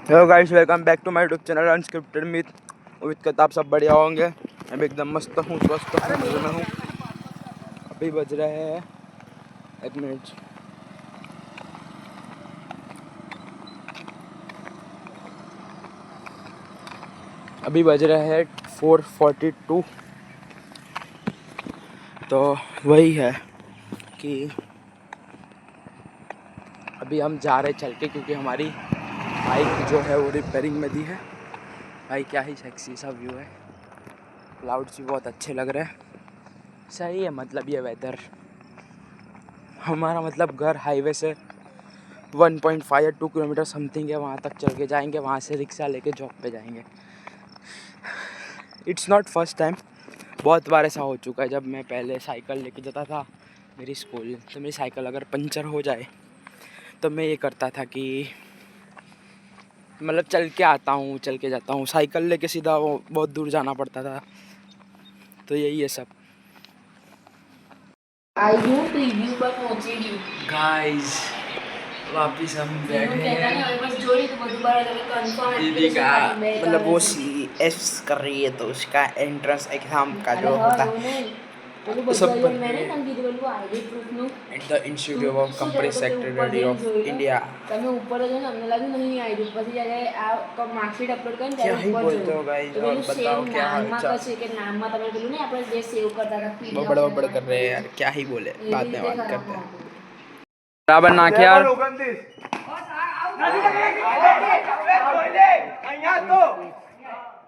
Hello guys, welcome back to my YouTube channel unscripted myth. उम्मीद करता आप सब बढ़िया होंगे। मैं भी एकदम मस्त हूँ, स्वस्थ हूँ, मजे में हूँ। अभी बज रहे हैं, एक मिनट, अभी बज रहे हैं 4:42। तो वही है कि अभी हम जा रहे चल के, क्योंकि हमारी बाइक जो है वो रिपेयरिंग में दी है। भाई क्या ही सेक्सी सा व्यू है, क्लाउड्स भी बहुत अच्छे लग रहे हैं। सही है, मतलब ये वेदर। हमारा मतलब घर हाईवे से 1.5 या 2 किलोमीटर समथिंग है, वहाँ तक चल के जाएंगे, वहाँ से रिक्शा लेके जॉब पे जाएंगे। इट्स नॉट फर्स्ट टाइम, बहुत बार ऐसा हो चुका है। जब मैं पहले साइकिल लेके जाता था मेरी स्कूल, तो मेरी साइकिल अगर पंचर हो जाए तो मैं ये करता था कि मतलब चल के आता हूँ, चल के जाता हूँ। साइकिल लेके सीधा वो बहुत दूर जाना पड़ता था। तो यही है सब। गाइस, वापिस हम बैठे हैं। दीदी का मतलब वो CS कर रही है, तो उसका एंट्रेंस एग्जाम का जो होता है सब बन रहे हैं at the institute of compress secretary of India. क्या ही बोलते हो गाइस, और बताओ क्या हाल चाल। बबड़ बबड़ कर रहे हैं यार, क्या ही बोले, बाद में बात करते हैं। बराबर ना के यार।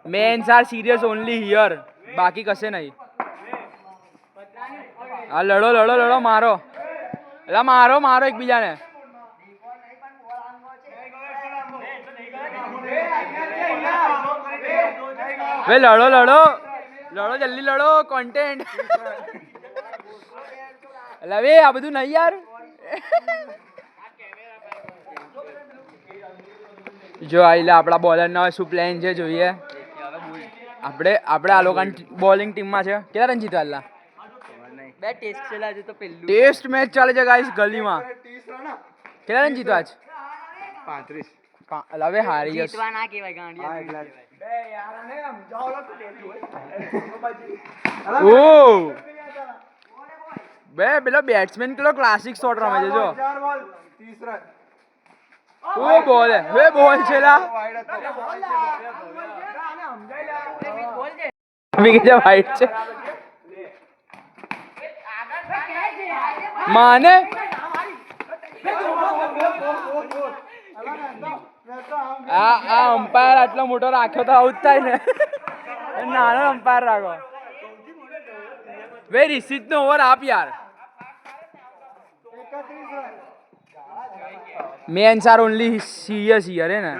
Men's are serious only here, बाकी कसे नहीं। हाँ लड़ो लड़ो लड़ो, मारो मारो मारो एक बीजा ने। वे लड़ो लड़ो लड़ो, जल्दी लड़ो, कंटेंट। लवे आ બધું नहीं यार। જો આઈલા આપણા બોલરનો શું પ્લાન છે જોઈએ। આપણે આપણે આ લોકોની બોલિંગ ટીમમાં છે। કેટલા રન જીત્યા આલા? બે ટેસ્ટ છે આજે, તો પહેલું ટેસ્ટ મેચ ચાલે છે ગાઈસ ગલીમાં। કેટલા રન જીત્યા આજ? 35। લવે હારી ગયો, જીતવા ના કહેવાય ગાંડિયા। બે યાર ને સમજાવો તો તેલી હોય। ઓ બે પેલો બેટ્સમેન પેલો ક્લાસિક શોટ રમે છે જો। 4 બોલ 30 રન। ઓ બોલ હે, વે બોલ છેલા વિકેટ વાઇડ છે માને। આ અમ્પાયર આટલો મોટો રાખ્યો તો આઉટ થાય ને, નાનો અમ્પાયર રાખો। વે રિસીત નો ઓવર આપ યાર। Men's are only serious here હે ને।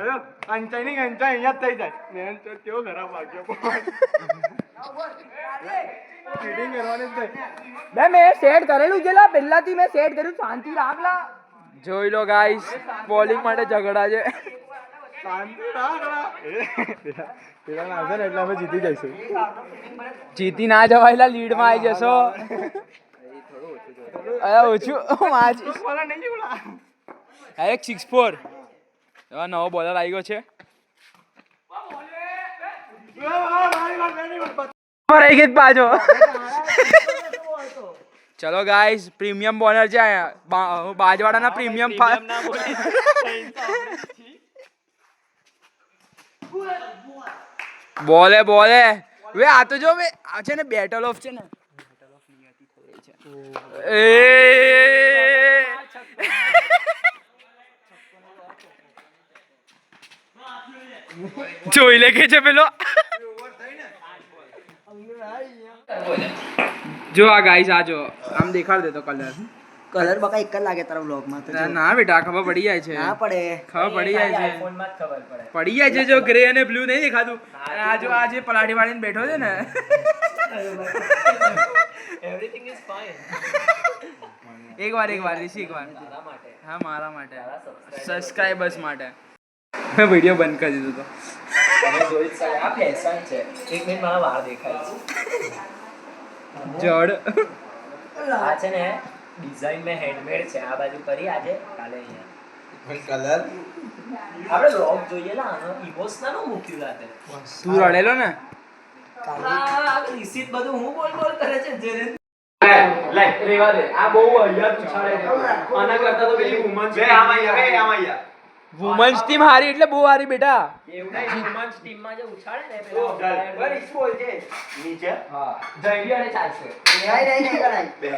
અંચાઈ ની અંચાઈ અહીંયા થઈ જાય। મેન્સ તો કેવો ખરાબ વાગ્યો। ફીડિંગ કરવાની જ બે મે સેટ કરેલું જેલા પહેલાથી મે સેટ કર્યું, શાંતિ રાખલા। જોઈ લો ગાઈસ, બોલિંગ માટે ઝઘડા છે। શાંતિ રાખલા, પેલા ના હશે ને એટલે અમે જીતી જઈશું। જીતી ના જવાયલા, લીડ માં આવી જશો। અરે ઓછું માજી બોલા નહીં જોડા, એક 6-4 એવા નવો બોલર આવી ગયો છે। રહી ગઈ પાછો। ચલો ગાઈસ, પ્રીમિયમ બોલર છે બાજવાડાના પ્રીમિયમ બોલે બોલે। વે આ તો જો વે આ છે ને બેટલ ઓફ છે ને, બેટલ ઓફ નિયતિ થઈ રહી છે। એ જોઈ લે કે છે પેલો। જો આ ગાઈસ આ જો આમ દેખાડ દે તો કલર કલર બકા એક જ લાગે તારા વ્લોગ માં તો। ના બેટા, ખબર પડી જાય છે। ના પડે, ખબર પડી જાય છે, આઈફોન માં જ ખબર પડે। પડી જાય છે। જો ગ્રે અને બ્લુ નહીં દેખાતું, આ જો આ જે પલાડી વાળીને બેઠો છે ને, એવરીથિંગ ઇઝ ફાઇન। એક વાર ઋષિ, એક વાર હા મારા માટે, સબસ્ક્રાઇબર્સ માટે। મેં વિડિયો બંધ કરી દીધો તો તમે જોઈ જ શકો, આ ફેશન છે। એક મિનિટ મારા વાળ દેખાય છે જડ। આ છે ને ડિઝાઇન મે હેન્ડમેડ છે। આ બાજુ કરી આજે, કાલે અહીંયા કલર આપણે લોક જોઈએ ને આનો ઇમોશનલ મૂક્યું રાતે તું રડેલો ને રિસીટ બધું હું બોલ કરે છે જેને લે રેવા દે આ બહુ અહીંયા ઉછાળે છે આના કરતા તો પેલી વુમન્સ બે આમાં વુમન્સ ટીમ હારી એટલે બહુ હારી બેટા એવું નહીં વુમન્સ ટીમમાં જે ઉછાળે ને પેલા બસ ઈસ બોલ છે નીચે હા જઈવી અને ચાલશે નહીં કરાય બે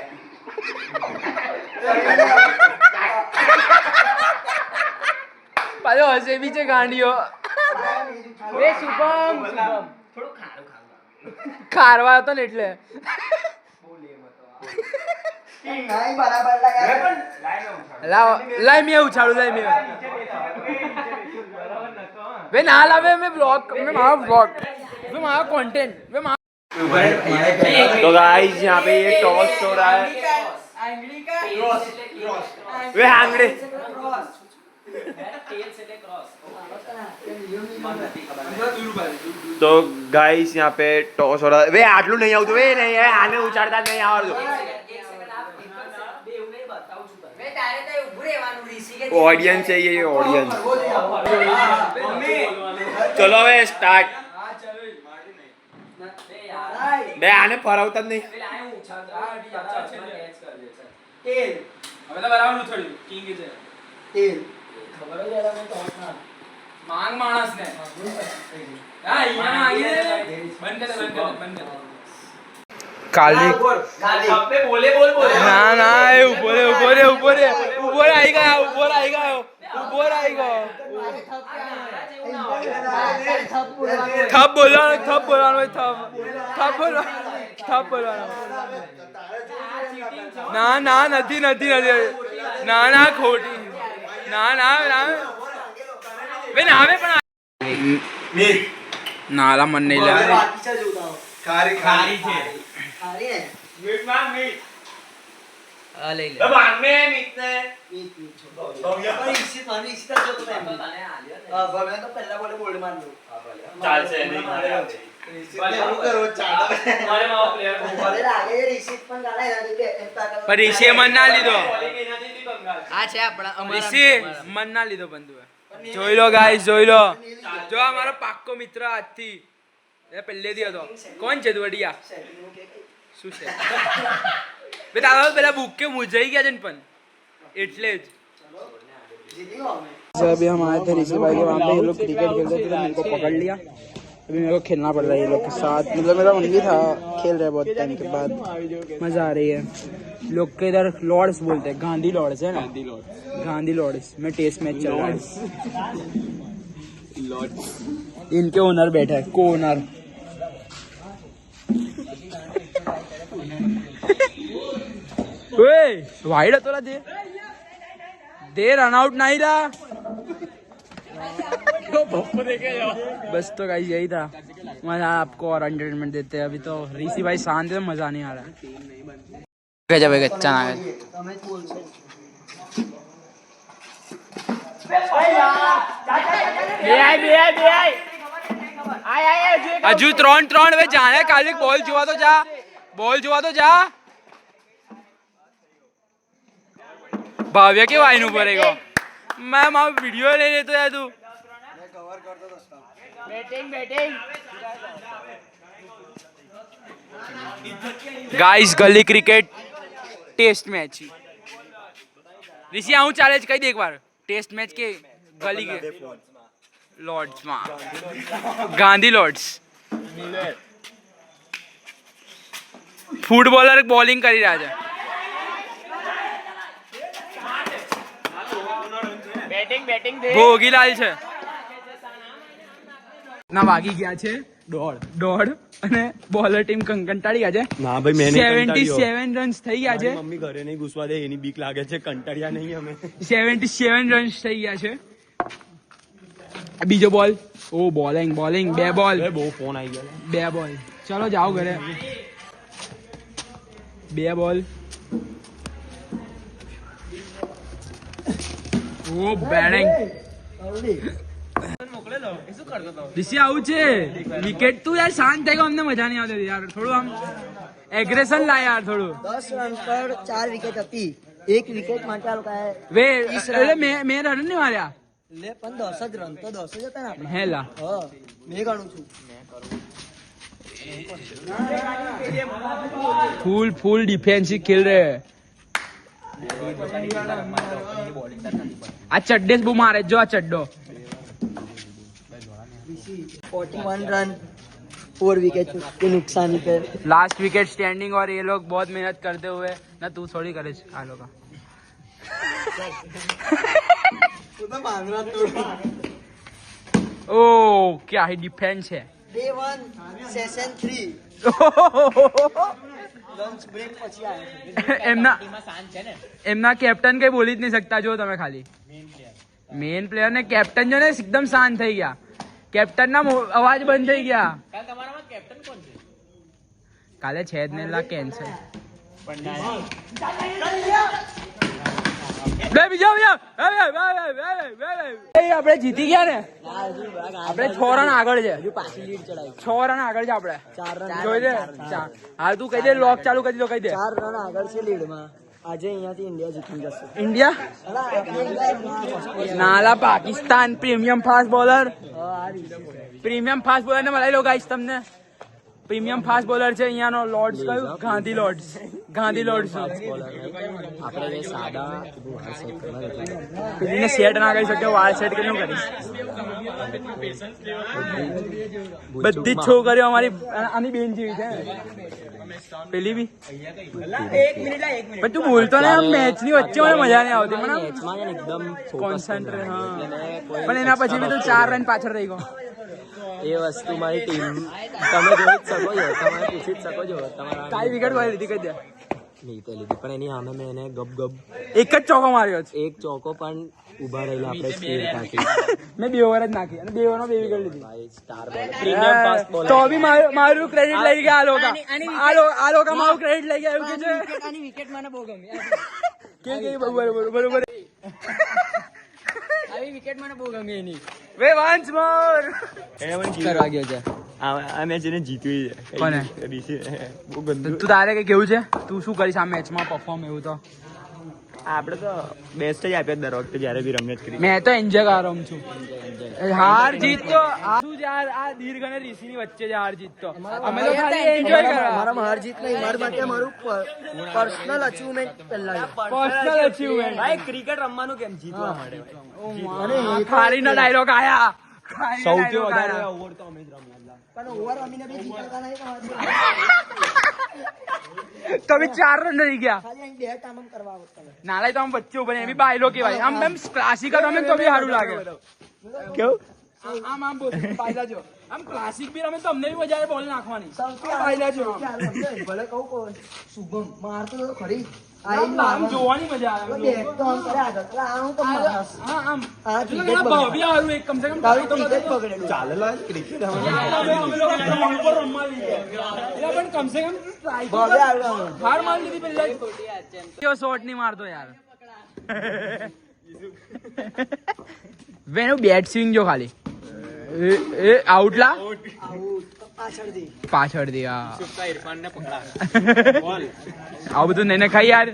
પાછો હસે બી છે ગાંડીઓ એ શુભમ થોડું ખારું ખારવા હતો ને એટલે નહીં બરાબર લાગે લાય મેં ઉછાળું લાય મેં वे ना लावे मैं ब्लॉग मैं मारा कंटेंट तो गाइस यहाँ पे ये टॉस हो रहा है वे आंगड़े तो गाइस यहाँ पे टॉस हो रहा है वे आटलू नहीं आवતું वे नहीं है आने उछाड़ता नहीं आवડતું ऑडियंस है ये ऑडियंस चलो वे स्टार्ट बे आने फरावता જ નહીં માંગ માણસ ને હા ઈમાં માંગી બંધ કર કાલી અબે બોલે બોલ ના ના એ ઉભો રે આવી ગયો થપ બોલવાનો ના નથી ના ખોટી ના બે ના આવે પણ નાલા મન નહીં લે ખારી છે હારી ને મીટ માંગ મીટ આ લઈ લે તો માંગ મે મીટ ને ઈસી જો તો એમ હા ભલે તો પહેલા બોલ માર દો ચાલશે નહીં મારે ચાલો કરો ચાલો મારે મારો પ્લેયર ભલે લાગે રિસીટ પણ ગાળા એના કે પણ રીસે મન ના લીધો આ છે આપણા રીસે મન ના લીધો બંધુ જોઈ લો ગાઈસ જોઈ લો જો આ મારો પાક્કો મિત્ર આજથી એ પહેલેથી હતો કોણ છે દોડિયા શું છે બે તારા પેલા બુક के मुझे ગયા છે ને પણ એટલે જ जीती हो मैं अभी हम आए थे ऋषि भाई के वहाँ पे ये लोग क्रिकेट खेलते थे तो मेरे को पकड़ लिया अभी मेरे को खेलना पड़ रहा है ये लोग के साथ मतलब मेरा मन भी था खेल रहे बहुत टाइम के बाद मज़ा आ रही है लोग के इधर लॉर्ड्स बोलते हैं गांधी लॉर्ड्स है ना गांधी लॉर्ड्स में टेस्ट मैच चल रहा है इनके ओनर बैठा है को ओनर वाइड तो दे रन आउट नहीं था बस तो गाइस यही था मजा आपको और एंटरटेनमेंट देते हैं अभी तो ऋषि भाई शांत है मजा नहीं आ रहा है जब एक अच्छा ना તમે જ બોલશો હજુ 3-3 વે જાણે કાલે બોલ જોવા તો જા ભાવ્ય કેવા આઈન ઉપર ગયો मैं मां वीडियो ले लेतो यार तू मैं कवर कर दो दोस्तों गाइस गली क्रिकेट टेस्ट मैच ऋषि आऊं चाले कई दे एक बार टेस्ट मैच के गली के लॉर्ड्स में गांधी लॉर्ड्स फुटबॉलर बॉलिंग કરી રહ્યા છે બેટિંગ દે ભોગીલાલ છે ના વાગી ગયા છે દોઢ અને બોલર ટીમ કંટાળી ગયા છે ના ભાઈ મેને 77 રન્સ થઈ ગયા છે મમ્મી ઘરે નહીં ઘુસવા દે એની બીક લાગે છે કંટાળ્યા નહીં અમે 77 રન્સ થઈ ગયા છે બીજો બોલ ઓ બોલિંગ બે બોલ બહુ ફોન આવી ગયા બે બોલ ચલો જાઓ ઘરે બે બોલ ઓ બેટિંગ ऋषि આવું છે વિકેટ તું યાર શાંત થઈ ગયો અમને મજા નહીં આવતી યાર થોડું આમ એગ્રેશન લા યાર થોડું 10 રન પર 4 વિકેટ હતી એક વિકેટ માટે આ લોકોએ વે એટલે મેં રન નહીં માર્યા લે પણ 10 જ રન તો 10 જ હતા ને આપણે. હેલા હા મેં ગણું છું. फुल डिफेंसिव खेल रहे हैं आ चड्डे से मारे जो आ चड्डो 41 रन 4 विकेट के नुकसानी पे. लास्ट विकेट स्टैंडिंग और ये लोग बहुत मेहनत करते हुए ना तू थोड़ी करे आ लोग ओ क्या ही डिफेंस है Day 1 session 3 લંચ બ્રેક પછી આવ્યા છે. એમના કેપ્ટન કઈ બોલી જ નહીં શકતા જો તમે ખાલી મેઇન પ્લેયર ને કેપ્ટન જો ને એકદમ શાંત થઈ ગયા કેપ્ટન ના અવાજ બંધ થઈ ગયા કાલે છે જ ને લા કેન્સર આપણે જીતી ગયા ને આપણે 6 રન આગળ છે પાછી લીડ ચડાવી. 6 રન આગળ છે આપણે 4 રન જોઈ દે હાલ તું કહી દે લોક ચાલુ કરી દો કહી દે 4 રન આગળ છે લીડમાં. આજે અહીંયાથી ઇન્ડિયા જીતી જશે. ઇન્ડિયા અલા, આપણે ઇન્ડિયા નાલા પાકિસ્તાન પ્રીમિયમ ફાસ્ટ બોલર આ રીતે પ્રીમિયમ ફાસ્ટ બોલર ને મળાવી લો ગાઈસ તમને પ્રીમિયમ ફાસ્ટ બોલર છે અહીંયાનો લોર્ડ્સ કયું ગાંધી લોર્ડ્સ આપણે સાદા પેલીને સેટ ના કરી શકે વાળ સેટ કેમ કરીશ બધી જ છોકરીઓ અમારી આની બેન જેવી છે પેલી બી પણ તું બોલતો ને મેચ ની વચ્ચે મને મજા નહીં આવતી મને એકદમ કોન્સન્ટ્રેટ હા પણ એના પછી બી તું 4 રન પાછળ રહી ગયો એ વસ્તુ મારી ટીમ તમે જોઈ જ શકો છો, તમારે પૂછી જ શકો છો. તમારા કાઈ વિકેટ વાળી લીધી કહી દે નહીં તો લીધી પણ એની સામે મેં એને ગબ એક જ ચોકો માર્યો છે એક ચોકો પણ ઉભા રહેલા આપણે સ્પીડ કાઢી. મેં 2 ઓવર જ નાખી અને 2 ઓવરમાં 2 વિકેટ લીધી ભાઈ star bowler premium fast bowler. તો બી મારું ક્રેડિટ લઈ ગયા આ લોકો મારું ક્રેડિટ લઈ ગયા એવું કે છે આની વિકેટ મને બહુ ગમી. કે બરોબર આવી વિકેટ મને બહુ ગમી એની. વે વન્સ મોર કરવા ગયો છે આ મેચ એને જીતવી છે કોને? બહુ ગંદુ. તું તારે કઈ કેવું છે તું શું કરીશ આ મેચમાં પરફોર્મ એવું તો આપણે તો બેસ્ટ જ આપ્યા દર વખતે જયારે બી રમ્યા જ કરી. મેં તો એન્જોય કરવા રહું છું હાર જીત તો શું યાર આ દીર્ઘ અને ઋષિ ની વચ્ચે જ હાર જીત તો અમે તો ખાલી એન્જોય કરવા મારા હાર જીત નહીં, મારા માટે મારું પર્સનલ અચીવમેન્ટ પહેલા પર્સનલ અચીવમેન્ટ ભાઈ ક્રિકેટ રમવાનું કેમ જીતવા માટે અને ખારીના ડાયલોગ આયા સૌથી વધારે ઓવર તો અમે જ રમ્યા. પણ ઓવર રમીને બી જીતતા નહીં. તમે 4 રન રહી ગયા ખાલી અહીં બે કામ કરવા આવતા. નાલાય તો આમ વચ્ચે ઉભા એ બી બાયલો કેવાય આમ એમ ક્લાસિક રમે તો બી સારું લાગે કેવું આમ આમ બોલ બાયલા જો આમ ક્લાસિક બી રમે તો અમને બી મજા આવે બોલ નાખવાની સૌથી બાયલા જો ભલે કહું કોણ શુભમ મારતો તો ખરી આમ જોવાની મજા આવે બેટ તો આમ કરે આગળ. અલા, આ હું તો મારસ. હા આમ આ એટલે cricket ઘણા ભાવ બી સારું એક કમ સે કમ તારું ક્રિકેટ બગડેલું. ચાલેલો ક્રિકેટ અમે લોકો ગ્રાઉન્ડ પર રમવા લઈ ગયા એટલે પણ કમ સે કમ try તો બગડે કર. આવ્યો. હાર મારી લીધી પેલા કેવો શોટ નહીં મારતો યાર વેનું બેટ સ્વિંગ જો ખાલી એ આઉટલા આઉટ પાછળથી. પાછળથી હા આવું બધું નહીં ને ખાઈ યાર